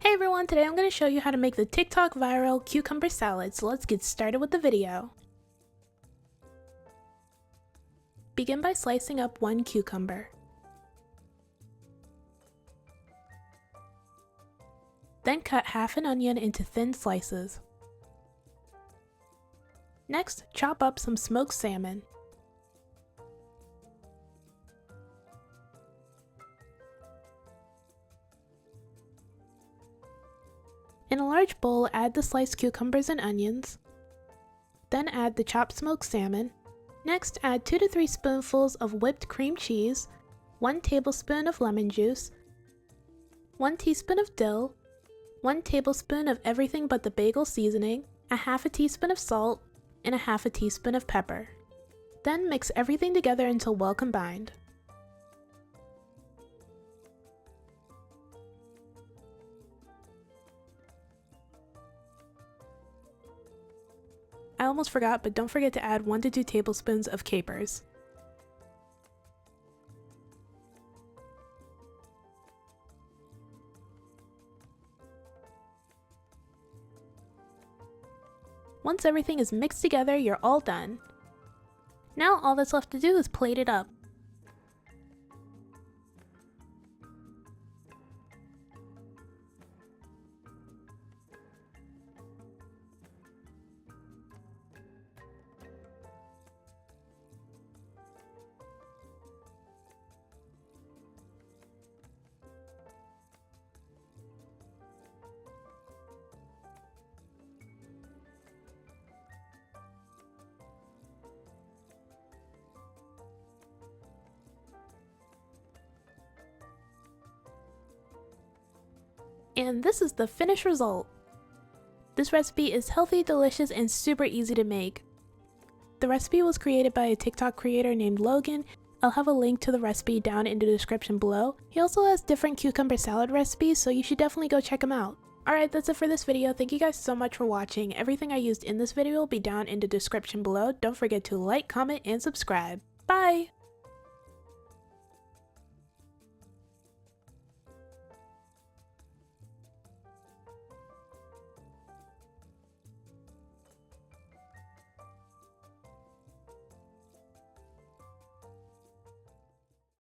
Hey everyone, today I'm going to show you how to make the TikTok viral cucumber salad, so let's get started with the video. Begin by slicing up one cucumber. Then cut half an onion into thin slices. Next, chop up some smoked salmon. In a large bowl, add the sliced cucumbers and onions. Then add the chopped smoked salmon. Next, add 2 to 3 spoonfuls of whipped cream cheese, 1 tablespoon of lemon juice, 1 teaspoon of dill, 1 tablespoon of everything but the bagel seasoning, a half a teaspoon of salt, and a half a teaspoon of pepper. Then mix everything together until well combined. I almost forgot, but don't forget to add 1 to 2 tablespoons of capers. Once everything is mixed together, you're all done. Now all that's left to do is plate it up. And this is the finished result. This recipe is healthy, delicious, and super easy to make. The recipe was created by a TikTok creator named Logan. I'll have a link to the recipe down in the description below. He also has different cucumber salad recipes, so you should definitely go check him out. Alright, that's it for this video. Thank you guys so much for watching. Everything I used in this video will be down in the description below. Don't forget to like, comment, and subscribe. Bye!